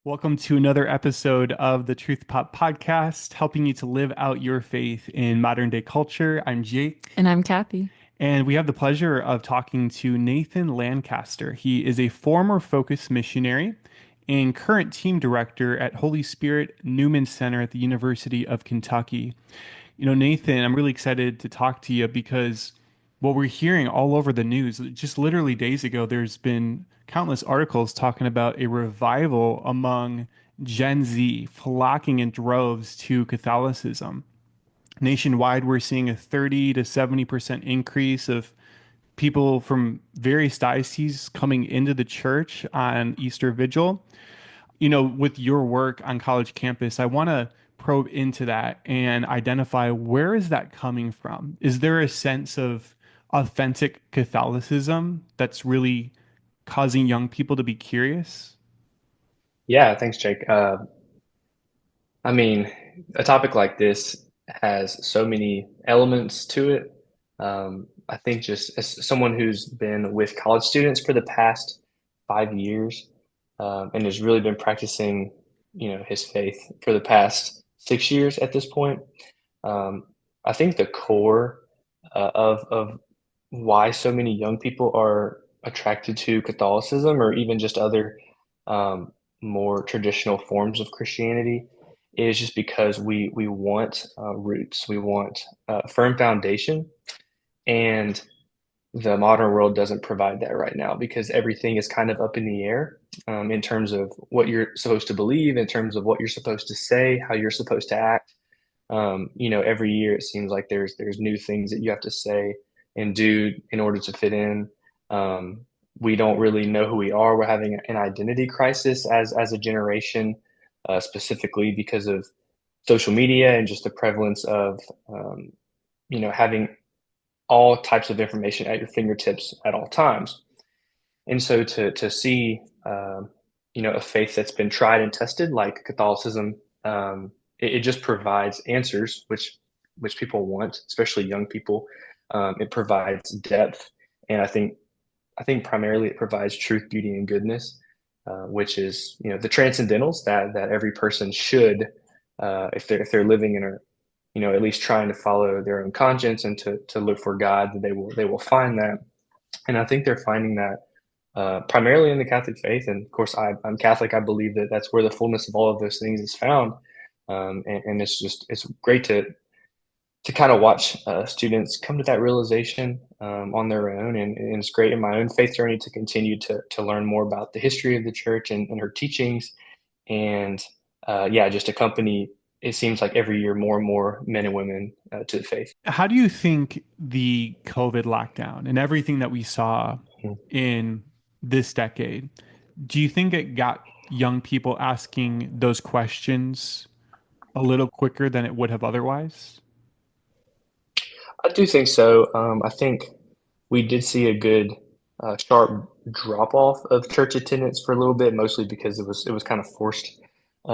Welcome to another episode of the Truth Pop Podcast, helping you to live out your faith in modern day culture. I'm Jake, And I'm Kathy. and we have the pleasure of talking to Nathan Lancaster. He is a former Focus missionary and current team director at Holy Spirit Newman Center at the University of Kentucky. Nathan, I'm really excited to talk to you because what we're hearing all over the news, just literally days ago, there's been countless articles talking about a revival among Gen Z flocking in droves to Catholicism. Nationwide, we're seeing a 30 to 70% increase of people from various dioceses coming into the church on Easter Vigil. With your work on college campus, I want to probe into that and identify where is that coming from? Is there a sense of authentic Catholicism that's really causing young people to be curious? Yeah, thanks, Jake. I mean, a topic like this has so many elements to it. I think just as someone who's been with college students for the past 5 years, and has really been practicing, his faith for the past 6 years at this point, um, I think the core of why so many young people are attracted to Catholicism or even just other um, more traditional forms of Christianity is just because we want roots, we want a firm foundation, and the modern world doesn't provide that right now because everything is kind of up in the air in terms of what you're supposed to believe, in terms of what you're supposed to say, how you're supposed to act. Every year it seems like there's new things that you have to say and do in order to fit in. We don't really know who we are. We're having an identity crisis as a generation, specifically because of social media and just the prevalence of having all types of information at your fingertips at all times. And so to see a faith that's been tried and tested like Catholicism, it just provides answers which people want, especially young people. It provides depth, and I think primarily it provides truth, beauty, and goodness, which is the transcendentals that every person should, if they're living in a at least trying to follow their own conscience and to look for God, that they will find that. And I think they're finding that primarily in the Catholic faith. And of course, I'm Catholic. I believe that that's where the fullness of all of those things is found. And it's great to kind of watch students come to that realization on their own. And it's great in my own faith journey to continue to learn more about the history of the church and her teachings. And yeah, just accompany, it seems like every year, more and more men and women to the faith. How do you think the COVID lockdown and everything that we saw in this decade, do you think it got young people asking those questions a little quicker than it would have otherwise? I do think so. I think we did see a good sharp drop off of church attendance for a little bit, mostly because it was kind of forced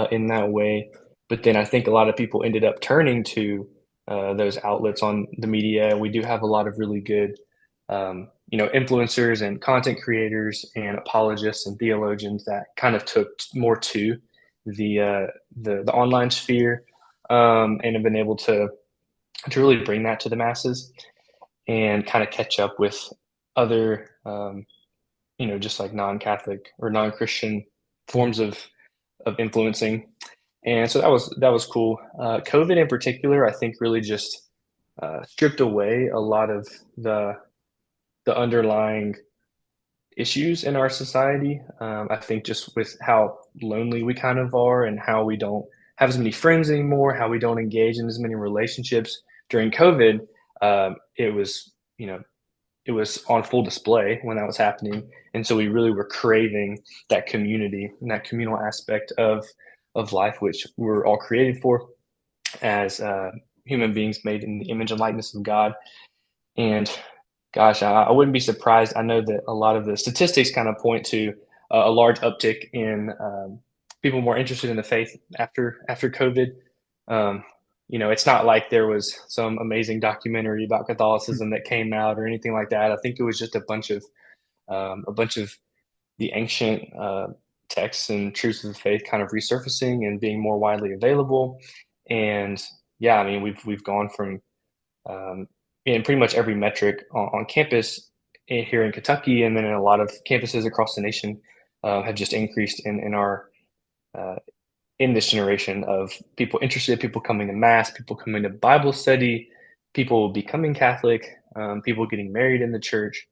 in that way. But then I think a lot of people ended up turning to those outlets on the media. We do have a lot of really good, influencers and content creators and apologists and theologians that kind of took more to the online sphere and have been able to really bring that to the masses and kind of catch up with other, just like non-Catholic or non-Christian forms of influencing. And so that was cool. COVID in particular, I think, really just stripped away a lot of the underlying issues in our society. I think just with how lonely we kind of are and how we don't have as many friends anymore, how we don't engage in as many relationships during COVID, it was, it was on full display when that was happening. And so we really were craving that community and that communal aspect of life, which we're all created for as human beings made in the image and likeness of God. And gosh, I wouldn't be surprised. I know that a lot of the statistics kind of point to a large uptick in people more interested in the faith after COVID. Um, it's not like there was some amazing documentary about Catholicism that came out or anything like that. I think it was just a bunch of the ancient texts and truths of the faith kind of resurfacing and being more widely available. And yeah, I mean, we've gone from um, in pretty much every metric on campus here in Kentucky, and then in a lot of campuses across the nation, have just increased in our uh, in this generation of people interested, people coming to mass, people coming to Bible study, people becoming Catholic, people getting married in the church,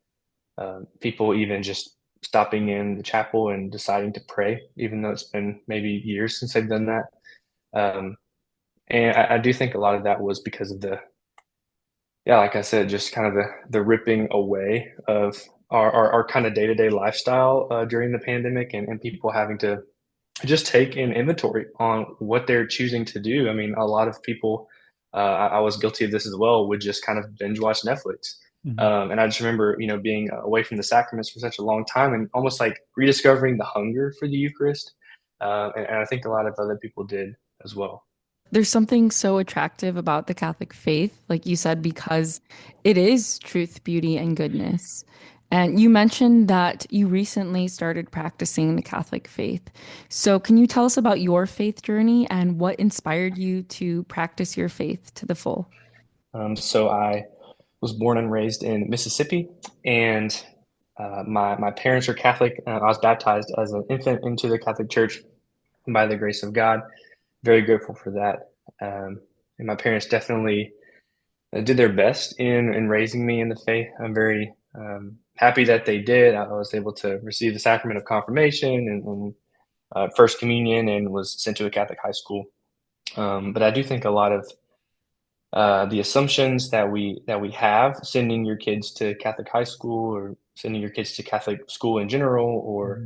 people even just stopping in the chapel and deciding to pray, even though it's been maybe years since they've done that. Um, and I do think a lot of that was because of yeah, like I said, just kind of the ripping away of our kind of day-to-day lifestyle during the pandemic, and people having to just take an inventory on what they're choosing to do. I mean, a lot of people, I was guilty of this as well, would just kind of binge watch Netflix. Mhm. And I just remember, being away from the sacraments for such a long time and almost like rediscovering the hunger for the Eucharist. And I think a lot of other people did as well. There's something so attractive about the Catholic faith, like you said, because it is truth, beauty, and goodness. And you mentioned that you recently started practicing the Catholic faith. So, can you tell us about your faith journey and what inspired you to practice your faith to the full? So I was born and raised in Mississippi, and my parents are Catholic. I was baptized as an infant into the Catholic Church by the grace of God. Very grateful for that. And my parents definitely did their best in raising me in the faith. I'm very happy that they did. I was able to receive the sacrament of confirmation and First Communion, and was sent to a Catholic high school. But I do think a lot of the assumptions that we have, sending your kids to Catholic high school or sending your kids to Catholic school in general, or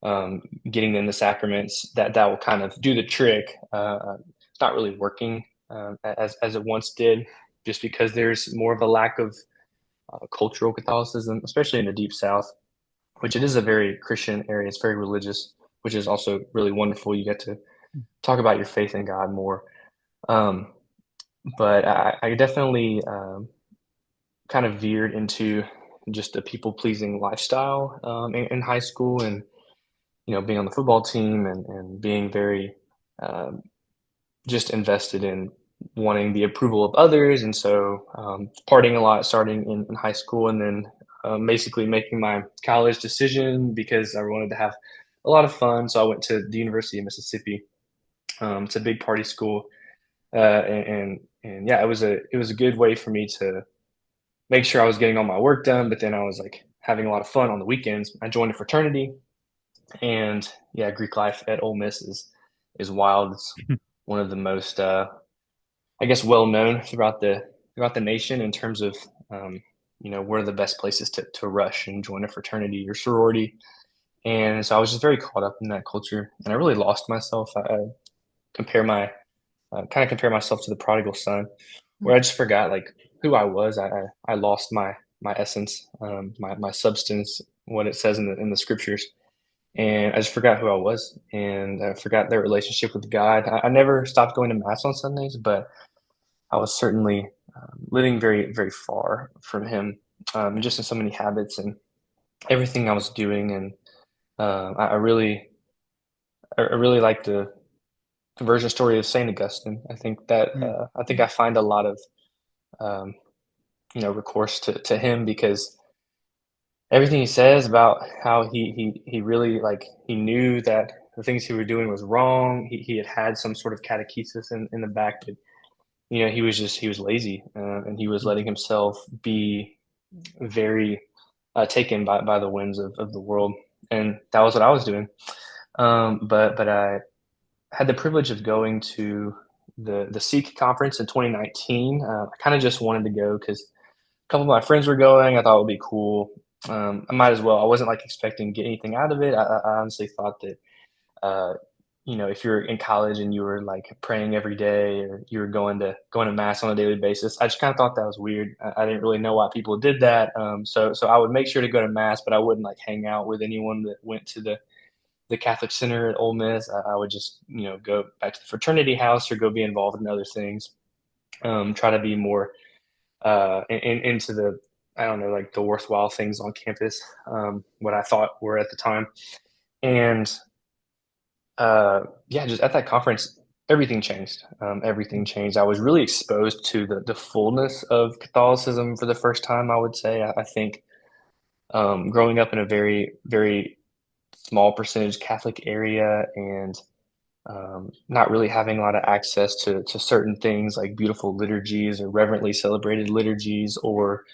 Mhm. getting them the sacraments, that will kind of do the trick. It's not really working as it once did, just because there's more of a lack of cultural Catholicism, especially in the Deep South, which it is a very Christian area. It's very religious, which is also really wonderful. You get to talk about your faith in God more. Um, but I definitely kind of veered into just a people pleasing lifestyle in high school, and being on the football team, and being very um, just invested in wanting the approval of others. And so partying a lot starting in high school, and then basically making my college decision because I wanted to have a lot of fun. So I went to the University of Mississippi. It's a big party school, and yeah, it was a good way for me to make sure I was getting all my work done, but then I was like having a lot of fun on the weekends. I joined a fraternity, and yeah, Greek life at Ole Miss is wild. It's one of the most, I guess, well known throughout the nation in terms of, where are the best places to rush and join a fraternity or sorority. And so I was just very caught up in that culture, and I really lost myself. I compare my kind of compare myself to the prodigal son, where I just forgot like who I was. I lost my essence, my substance, what it says in the scriptures, and I just forgot who I was, and I forgot their relationship with God. I never stopped going to mass on Sundays, but I was certainly living very, very far from Him, just in so many habits and everything I was doing. And I really like the conversion story of Saint Augustine. Mhm. I think I find a lot of um, recourse to him, because everything he says about how he really, like, he knew that the things he was doing was wrong. He had some sort of catechesis in the back, but he was lazy, and he was letting himself be very taken by the winds of the world, and that was what I was doing. But I had the privilege of going to the Seek conference in 2019. I kind of just wanted to go because a couple of my friends were going. I thought it would be cool. I might as well. I wasn't like expecting to get anything out of it. I honestly thought that, uh, if you're in college and you were like praying every day, or you were going to mass on a daily basis, I just kind of thought that was weird. I didn't really know why people did that. So I would make sure to go to mass, but I wouldn't like hang out with anyone that went to the Catholic Center at Ole Miss. I would just, go back to the fraternity house or go be involved in other things. Try to be more into the, I don't know, like the worthwhile things on campus, what I thought were at the time. And yeah, just at that conference, everything changed. Everything changed. I was really exposed to the fullness of Catholicism for the first time, I would say. I think growing up in a very, very small percentage Catholic area and not really having a lot of access to certain things like beautiful liturgies or reverently celebrated liturgies or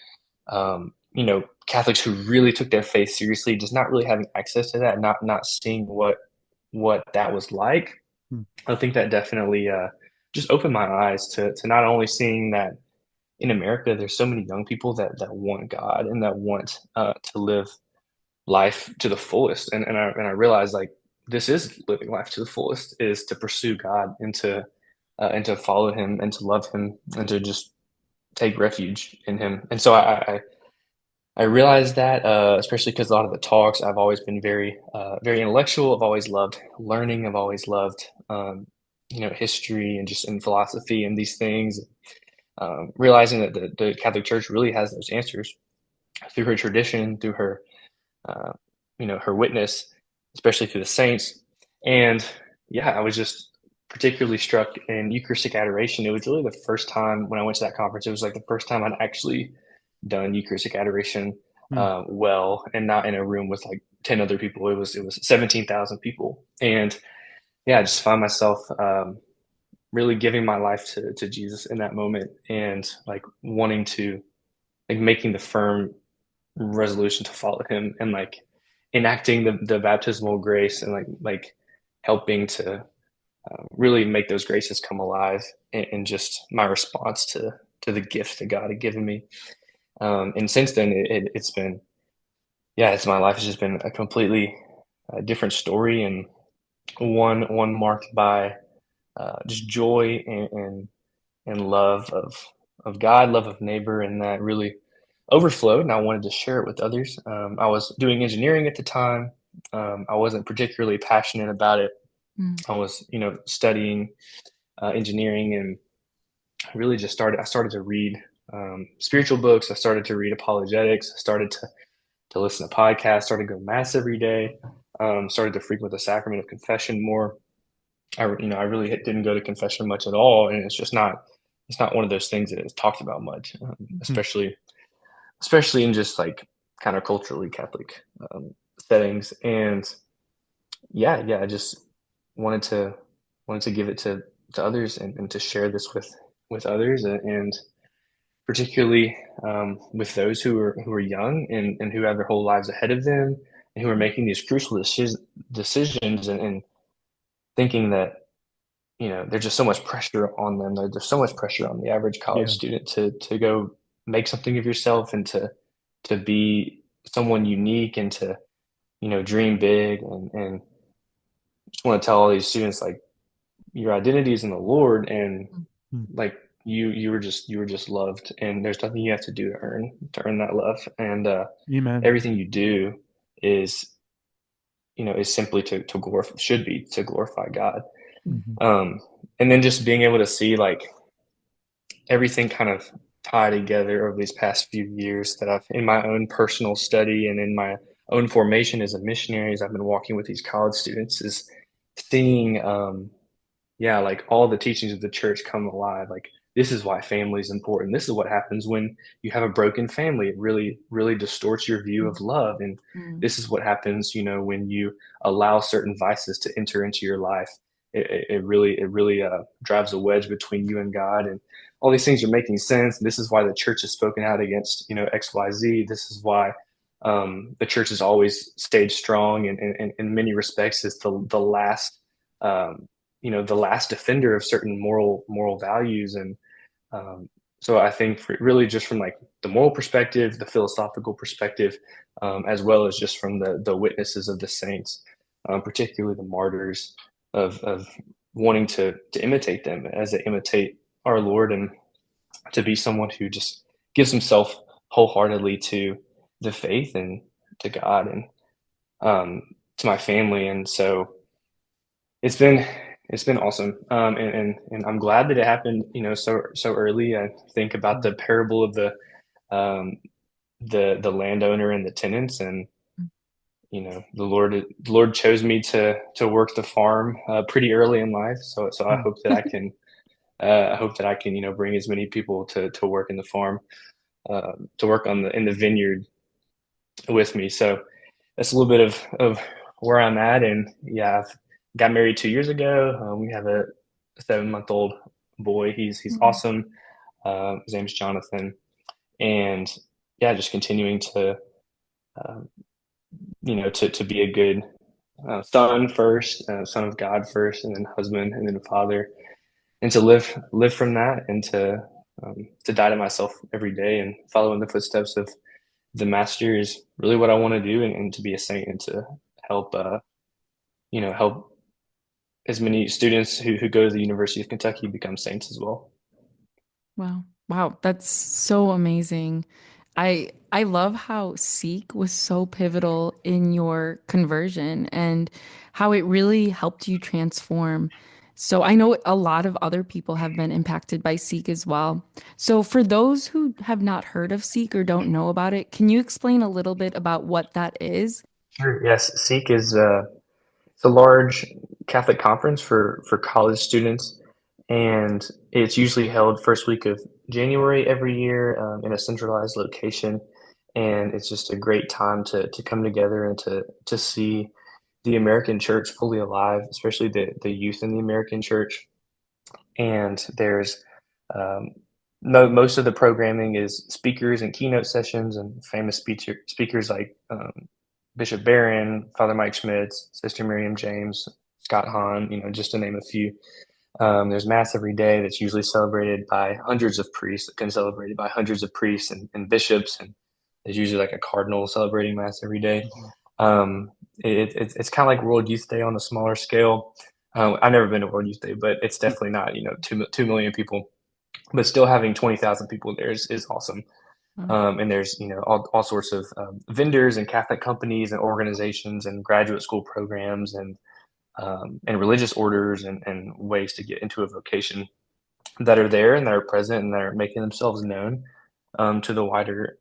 Catholics who really took their faith seriously, just not really having access to that, not seeing what that was like. Mm. I think that definitely just opened my eyes to not only seeing that in America there's so many young people that want God and that want to live life to the fullest, and I realized like this is living life to the fullest is to pursue God and to follow Him and to love Him and to just take refuge in Him. And so I realized that, especially because a lot of the talks, I've always been very intellectual. I've always loved learning. I've always loved, history and just in philosophy and these things. Realizing that the Catholic Church really has those answers through her tradition, through her, uh, her witness, especially through the saints. And yeah, I was just particularly struck in Eucharistic adoration. It was really the first time when I went to that conference. It was like the first time I'd actually done Eucharistic adoration Mm. well, and not in a room with like 10 other people. It was 17,000 people, and yeah, I just found myself really giving my life to Jesus in that moment, and like wanting to like making the firm resolution to follow Him, and like enacting the baptismal grace, and like helping to really make those graces come alive, and just my response to the gift that God had given me. And since then, it's been, yeah, it's my life has just been a completely different story, and one marked by just joy and love of God, love of neighbor, and that really overflowed. And I wanted to share it with others. I was doing engineering at the time. I wasn't particularly passionate about it. Mm. I was, studying engineering, and really just started. I started to read spiritual books. I started to read apologetics. I started to listen to podcasts, started to go to mass every day, started to frequent the sacrament of confession more. I really didn't go to confession much at all, and it's not one of those things that is talked about much, Mm. especially in just like kind of culturally Catholic settings. And yeah, I just wanted to wanted to give it to others, and to share this with others, and particularly with those who are young, and who have their whole lives ahead of them, and who are making these crucial decisions, and thinking that there's just so much pressure on them. There's so much pressure on the average college Yeah. student to go make something of yourself, and to be someone unique, and to dream big, and just want to tell all these students like your identity is in the Lord, and Mm. like you were just loved, and there's nothing you have to do to earn that love, and Amen. everything you do is is simply to glorify should be to glorify God. Mhm. And then just being able to see like everything kind of tie together over these past few years that I've in my own personal study and in my own formation as a missionary, as I've been walking with these college students, is seeing yeah, like all the teachings of the church come alive. Like this is why family is important. This is what happens when you have a broken family. It really distorts your view of love. And Mm. this is what happens, when you allow certain vices to enter into your life. It really drives a wedge between you and God. And all these things are making sense. And this is why the church has spoken out against, XYZ. This is why the church has always stayed strong, and in many respects is the last the last defender of certain moral values. And um, so I think really just from like the moral perspective, the philosophical perspective, as well as just from the witnesses of the saints, particularly the martyrs, of wanting to imitate them as they imitate our Lord, and to be someone who just gives himself wholeheartedly to the faith and to God, and to my family. And so it's been it's been awesome, and I'm glad that it happened, so early. I think about the parable of um, the landowner and the tenants, and the Lord chose me to work the farm pretty early in life. So I Hmm. hope that I can bring as many people to work in the farm, to work in the vineyard with me. So that's a little bit of where I'm at. And yeah, I've got married 2 years ago. We have a 7-month-old boy. He's Mm. awesome. His name's Jonathan, and yeah, just continuing to um, to be a good son first, son of God first, and then husband, and then a father, and to live from that, and to die to myself every day and follow in the footsteps of the master is really what I want to do, and to be a saint and to help help as many students who go to the University of Kentucky become saints as well. Wow. Wow, that's so amazing. I love how Seek was so pivotal in your conversion and how it really helped you transform. So I know a lot of other people have been impacted by Seek as well. So for those who have not heard of Seek or don't know about it, can you explain a little bit about what that is? Sure. Yes, Seek is it's a large Catholic conference for college students, and it's usually held first week of January every year in a centralized location. And it's just a great time to come together and to see the American church fully alive, especially the youth in the American church. And there's um, most of the programming is speakers and keynote sessions and famous speakers like Bishop Barron, Father Mike Schmitz, Sister Miriam James, Scott Hahn, just to name a few. There's Mass every day that's usually celebrated by hundreds of priests, that can celebrated by hundreds of priests and bishops, and there's usually like a cardinal celebrating Mass every day. Mhm. It's kind of like World Youth Day on a smaller scale. I've never been to World Youth Day, but it's definitely not 2 million people. But still having 20,000 people there is awesome. Oh, And there's all sorts of vendors and Catholic companies and organizations and graduate school programs and religious orders and ways to get into a vocation that are there and that are present and that are making themselves known to the wider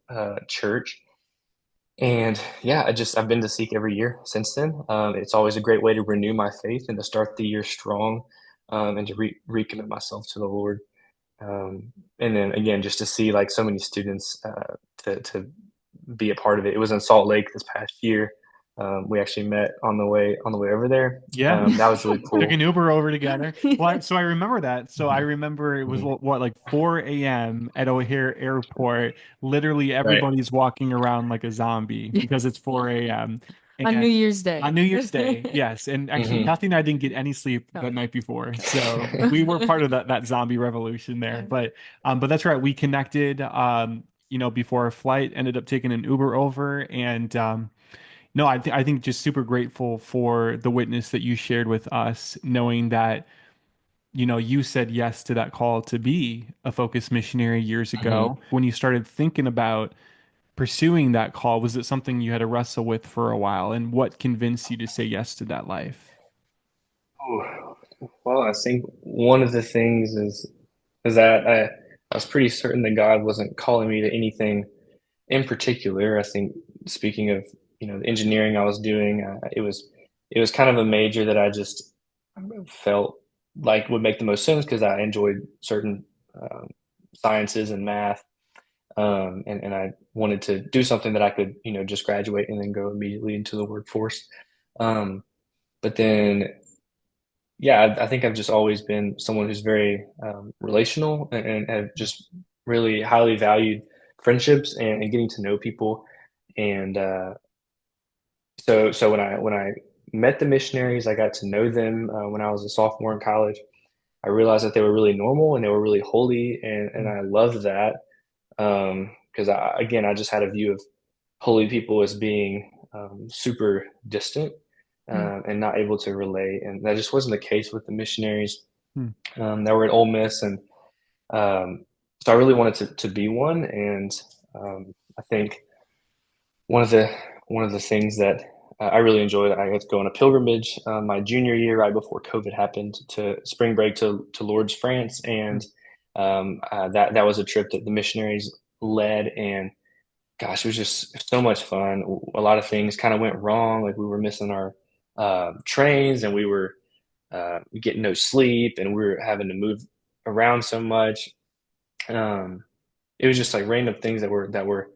church. And yeah, I've been to Seek every year since then. It's always a great way to renew my faith and to start the year strong, and to recommit myself to the Lord. And then again, just to see like so many students to be a part of it. It was in Salt Lake this past year. We actually met on the way over there. Yeah. That was really Took an cool. Uber over together. So I remember that. So I remember it was Mhm. what, like 4 a.m. at O'Hare Airport. Literally Right. everybody's walking around like a zombie yeah. because it's 4 a.m. On New And Year's Day. on New Year's Day, yes. And actually, Hmm. Kathy and I didn't get any sleep Oh. that night before. So we were part of that zombie revolution there. But that's right. We connected before our flight, ended up taking an Uber over and no, I think just super grateful for the witness that you shared with us, knowing that, you said yes to that call to be a focus missionary years Hmm. ago. When you started thinking about pursuing that call, was it something you had to wrestle with for a while? And what convinced you to say yes to that life? Well, I think one of the things is that I was pretty certain that God wasn't calling me to anything in particular. I think speaking of the engineering I was doing, it was kind of a major that I just felt like would make the most sense because I enjoyed certain um, sciences and math, and I wanted to do something that I could just graduate and then go immediately into the workforce. Um, but then yeah, I think I've just always been someone who's very relational and have just really highly valued friendships and getting to know people. And so when I met the missionaries, I got to know them when I was a sophomore in college. I realized that they were really normal and they were really holy, and I loved that because again, I just had a view of holy people as being super distant Mm, and not able to relate, and that just wasn't the case with the missionaries Hmm. that were at Ole Miss, and so I really wanted to be one, and I think one of the one of the things that I really enjoyed, I got to go on a pilgrimage my junior year, right before COVID happened, to spring break to Lourdes, France, and that was a trip that the missionaries led, and gosh, it was just so much fun. A lot of things kind of went wrong. Like we were missing our trains, and we were getting no sleep, and we were having to move around so much. Um, it was just like random things that were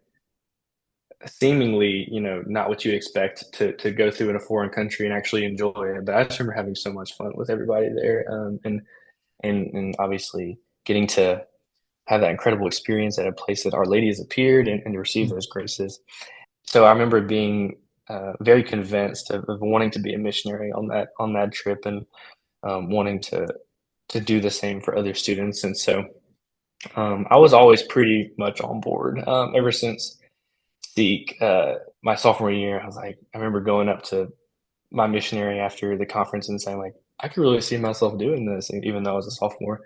seemingly, not what you expect to go through in a foreign country and actually enjoy it. But I just remember having so much fun with everybody there, and obviously getting to have that incredible experience at a place that Our Lady has appeared and receive Mm. those graces. So I remember being very convinced of wanting to be a missionary on that trip, and wanting to do the same for other students. And so I was always pretty much on board ever since Seek my sophomore year. I remember going up to my missionary after the conference and saying like, I could really see myself doing this, even though I was a sophomore.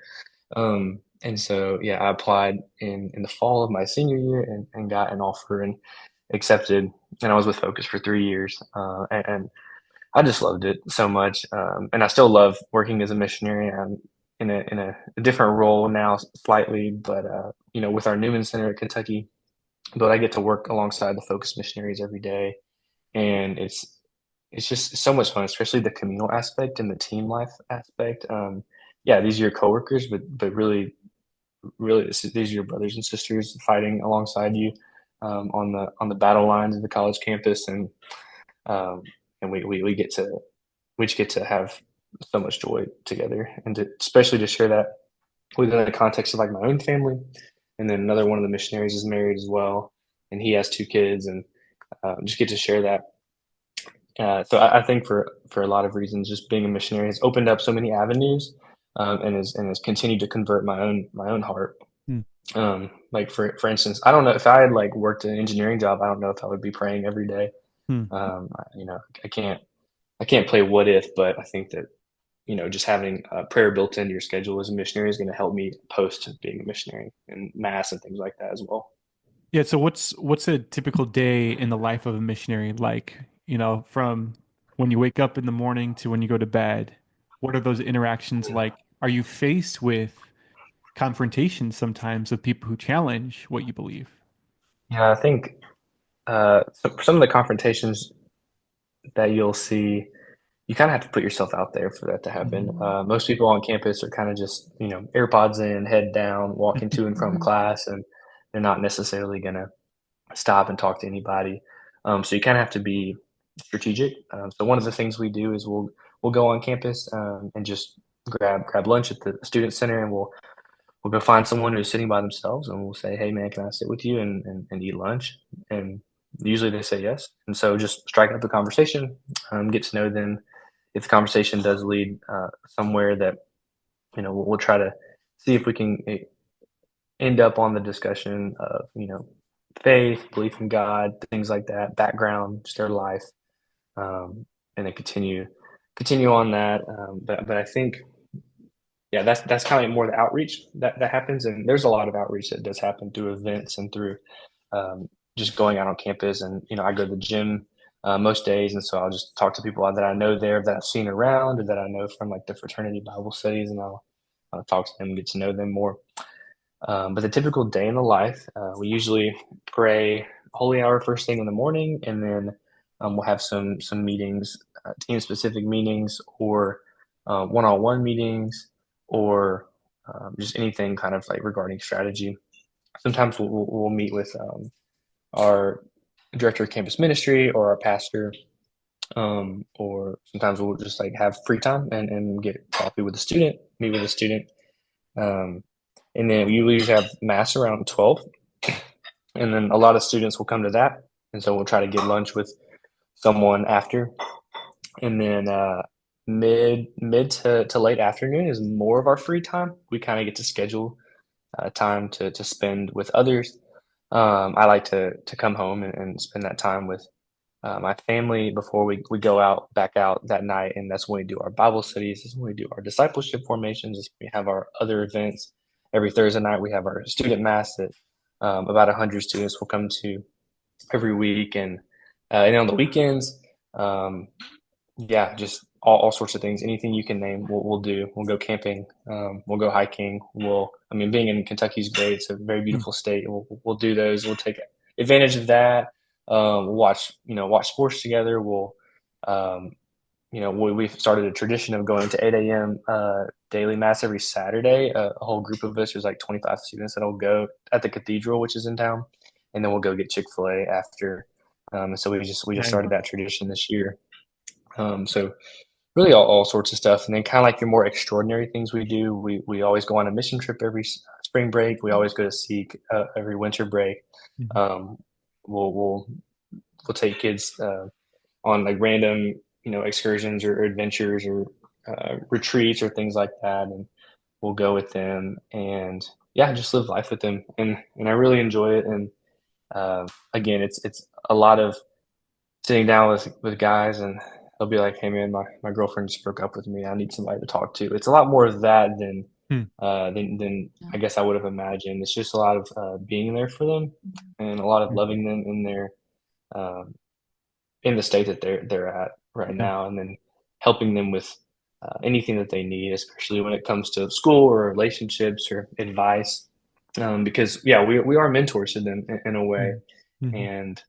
And so, yeah, I applied in the fall of my senior year, and got an offer and accepted. And I was with Focus for 3 years, and I just loved it so much. And I still love working as a missionary. I'm in a different role now, slightly, but with our Newman Center at Kentucky. But I get to work alongside the Focus missionaries every day, and it's just so much fun, especially the communal aspect and the team life aspect. Yeah, these are your coworkers, but really, these are your brothers and sisters fighting alongside you on the battle lines of the college campus, um, and we just get to have so much joy together, and especially to share that within the context of like my own family. And then another one of the missionaries is married as well, and he has 2 kids, and just get to share that. So I think for a lot of reasons, just being a missionary has opened up so many avenues, and has continued to convert my own heart. Mm. Like for instance, I don't know if I had like worked an engineering job, I don't know if I would be praying every day. Mm. I can't play what if, but I think that just having prayer built into your schedule as a missionary is going to help me post being a missionary and mass and things like that as well. Yeah, so what's a typical day in the life of a missionary like, from when you wake up in the morning to when you go to bed? What are those interactions like? Are you faced with confrontations sometimes of people who challenge what you believe? Yeah, I think some of the confrontations that you'll see, you kind of have to put yourself out there for that to happen. Mhm. Most people on campus are kind of just, AirPods in, head down, walking to and from Mhm. class, and they're not necessarily going to stop and talk to anybody. So you kind of have to be strategic. So one of the things we do is we'll go on campus and just grab lunch at the student center, and we'll go find someone who's sitting by themselves, and we'll say, "Hey, man, can I sit with you and eat lunch?" And usually they say yes. And so just strike up the conversation, get to know them. If the conversation does lead somewhere that we'll try to see if we can end up on the discussion of faith, belief in God, things like that, background, just their life, and then continue on that. But I think, yeah, that's kind of more the outreach that happens, and there's a lot of outreach that does happen through events and through just going out on campus. And I go to the gym most days, and so I'll just talk to people that I know there, that I've seen around, or that I know from like the fraternity Bible studies, and I'll talk to them, get to know them more. But the typical day in the life, we usually pray holy hour first thing in the morning, and then we'll have some meetings, team specific meetings, or one-on-one meetings, or just anything kind of like regarding strategy. Sometimes we'll meet with our director of campus ministry or our pastor, or sometimes we'll just like have free time and get coffee with a student, meet with a student. Um, and then we usually have mass around 12, and then a lot of students will come to that. And so we'll try to get lunch with someone after. And then mid to late afternoon is more of our free time. We kind of get to schedule time to spend with others. I like to come home and spend that time with my family before we go out back out that night, and that's when we do our Bible studies. This is when we do our discipleship formations. This is when we have our other events. Every Thursday night we have our student mass that about 100 students will come to every week, and on the weekends, um, yeah, just all sorts of things. Anything you can name, we'll do. We'll go camping. We'll go hiking. I mean, being in Kentucky is great. It's a very Mm. beautiful state. We'll do those. We'll take advantage of that. We'll watch sports together. Um, we've started a tradition of going to 8 a.m. Daily mass every Saturday. A whole group of us, there's like 25 students that'll go at the cathedral, which is in town, and then we'll go get Chick-fil-A after. And so we just Nice. started that tradition this year. So really all sorts of stuff. And then kind of like the more extraordinary things we do, we always go on a mission trip every spring break. We always go to Seek every winter break. Mhm. Um, we'll take kids on like random excursions or adventures or retreats or things like that, and we'll go with them and yeah, just live life with them, and I really enjoy it. And again, it's a lot of sitting down with guys, and they'll be like, "Hey man, my girlfriend just broke up with me. I need somebody to talk to." It's a lot more of that Hmm. than I guess I would have imagined. It's just a lot of being there for them and a lot of Hmm. loving them um, in the state that they're at right Yeah. now, and then helping them with anything that they need, especially when it comes to school or relationships or advice. Because yeah, we are mentors to them in a way, Mhm. Mhm. and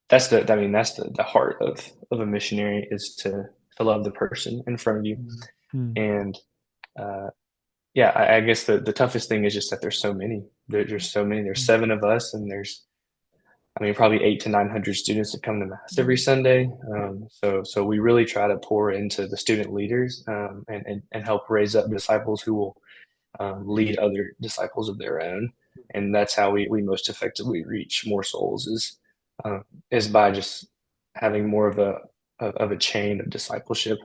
that's the heart of a missionary is to love the person in front of you. Mhm. Mhm. And uh, yeah, I guess the toughest thing is just that there's so many. There's so many. There's Mhm. seven of us, and there's I mean probably 800 to 900 students that come to mass every Sunday. So we really try to pour into the student leaders and help raise up disciples who will lead other disciples of their own. And that's how we most effectively reach more souls uh, is by just having more of a chain of discipleship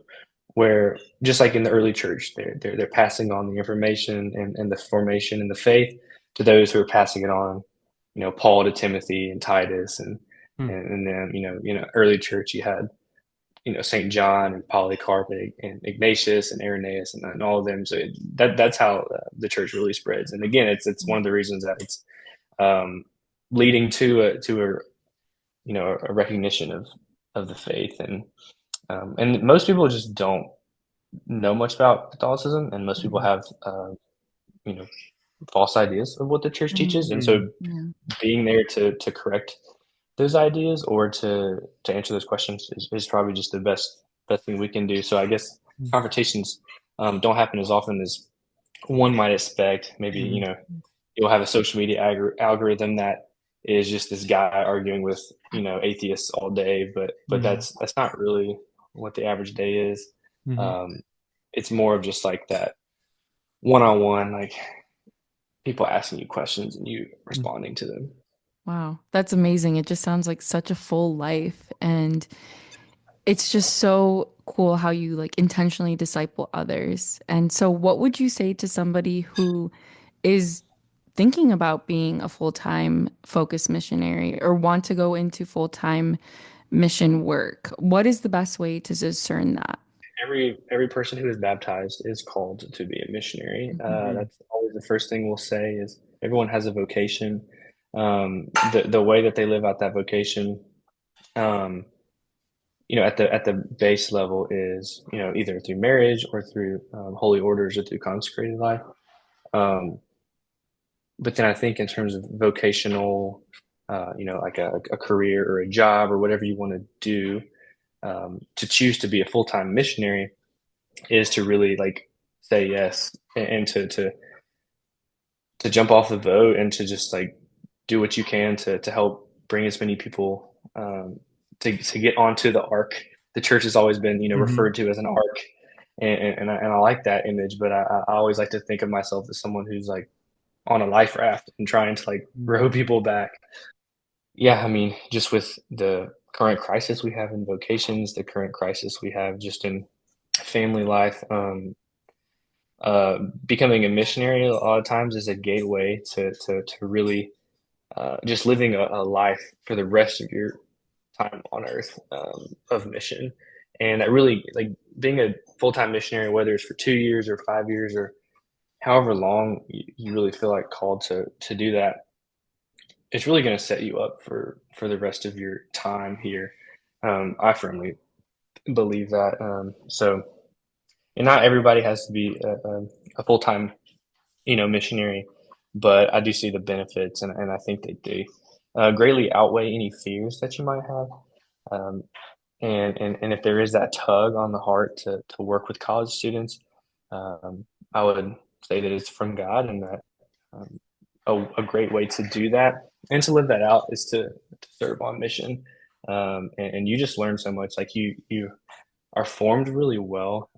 where just like in the early church, they're passing on the information and the formation and the faith to those who are passing it on. Paul to Timothy and Titus, and then early church you had Saint John and Polycarp and Ignatius and Irenaeus and all of them. So that's how the church really spreads. And again, it's one of the reasons that it's um, leading to a recognition of the faith. And most people just don't know much about Catholicism, and most people Mhm. have you know false ideas of what the church teaches. And Mhm. so being there to correct those ideas or to answer those questions is probably just the best thing we can do. So I guess Mhm. confrontations don't happen as often as one might expect. Maybe Mhm. you'll have a social media algorithm that is just this guy arguing with atheists all day, but Mhm. that's not really what the average day is. Mhm. Um, it's more of just like that one-on-one, like people asking you questions and you Mhm. responding to them. Wow, that's amazing. It just sounds like such a full life. And it's just so cool how you like intentionally disciple others. And so, what would you say to somebody who is thinking about being a full-time focused missionary or want to go into full-time mission work? What is the best way to discern that? Every person who is baptized is called to be a missionary. Mhm. That's always the first thing we'll say is everyone has a vocation. The way that they live out that vocation, um, at the base level is either through marriage or through holy orders or through consecrated life. Um, but then I think in terms of vocational, like a career or a job or whatever you want to do, to choose to be a full time missionary is to really like say yes and to jump off the boat and to just like do what you can to help bring as many people to get onto the ark. The church has always been Mhm. referred to as an ark, and I like that image, but I always like to think of myself as someone who's like on a life raft and trying to like row Mhm. people back. Yeah, I mean, just with the current crisis we have in vocations, the current crisis we have just in family life, becoming a missionary a lot of times is a gateway to really just living a life for the rest of your time on earth of mission. And that really, like being a full time missionary, whether it's for 2 years or 5 years or however long you really feel like called to do that, it's really going to set you up for the rest of your time here. I firmly believe that. So, and not everybody has to be a full time missionary, but I do see the benefits, and I think they do. greatly outweigh any fears that you might have. Um, and if there is that tug on the heart to work with college students, I would say that it's from God, and that um, a great way to do that and to live that out is to serve on mission. And you just learn so much. Like you are formed really well.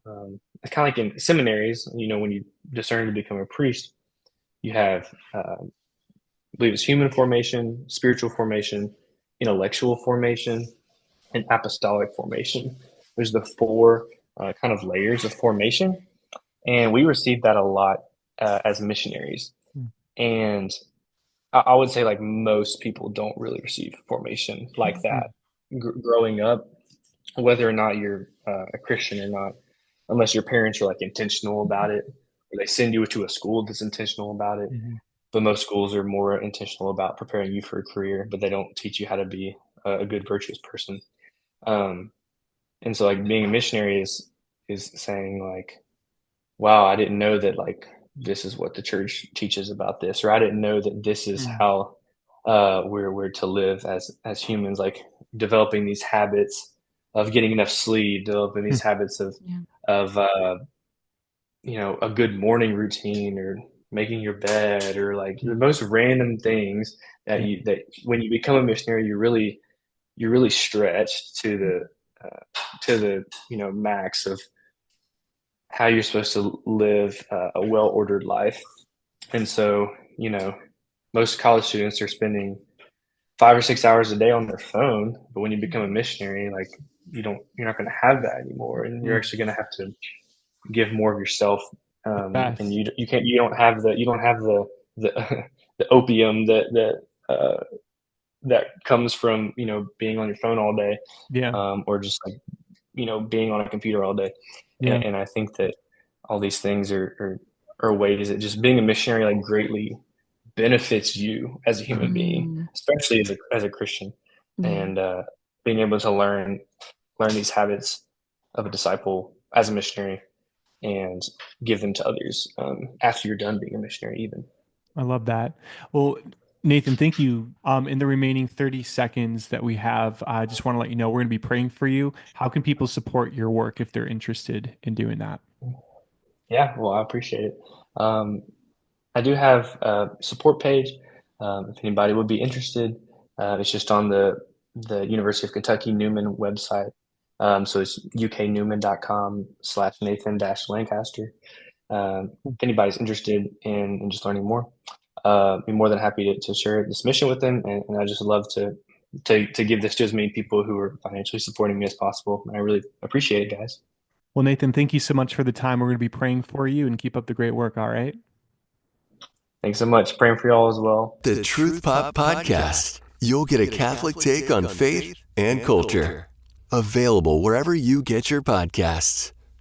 It's kind of like in seminaries, when you discern to become a priest, you have, I believe it's human formation, spiritual formation, intellectual formation, and apostolic formation. There's the four kind of layers of formation, and we received that a lot as missionaries. Mm. And I would say like most people don't really receive formation like that growing up, whether or not you're a Christian or not, unless your parents are like intentional about it, or they send you to a school that's intentional about it. Mm-hmm. But most schools are more intentional about preparing you for a career, but they don't teach you how to be a good, virtuous person. Um, and so like being a missionary is saying like, wow, I didn't know that like this is what the church teaches about this, or I didn't know that this is Mm. how we're to live as humans, like developing these habits of getting enough sleep, developing these habits Yeah. of a good morning routine, or making your bed, or like the most random things Yeah. that when you become a missionary, you're really stretched to the max of how you're supposed to live a well-ordered life. And so, most college students are spending 5 or 6 hours a day on their phone, but when you become a missionary, like you're not going to have that anymore, and you're Mm. actually going to have to give more of yourself. And Yes. you don't have the the opium that comes from being on your phone all day, Yeah. or just like being on a computer all day. Yeah. And I think that all these things are ways that just being a missionary like greatly benefits you as a human being, Mm, especially as a Christian, yeah. and being able to learn these habits of a disciple as a missionary and give them to others after you're done being a missionary, even. I love that. Well, Nathan, thank you. In the remaining 30 seconds that we have, I just want to let you know we're going to be praying for you. How can people support your work if they're interested in doing that? Yeah, well, I appreciate it. Um, I do have a support page. If anybody would be interested, it's just on the University of Kentucky Newman website. So it's uknewman.com/Nathan-Lancaster. If anybody's interested in just learning more, be more than happy to share this mission with them. And I just love to give this to as many people who are financially supporting me as possible. And I really appreciate it, guys. Well, Nathan, thank you so much for the time. We're going to be praying for you and keep up the great work. All right. Thanks so much. Praying for y'all as well. The Truth Pop Podcast. You'll get a Catholic take on faith and culture. Available wherever you get your podcasts.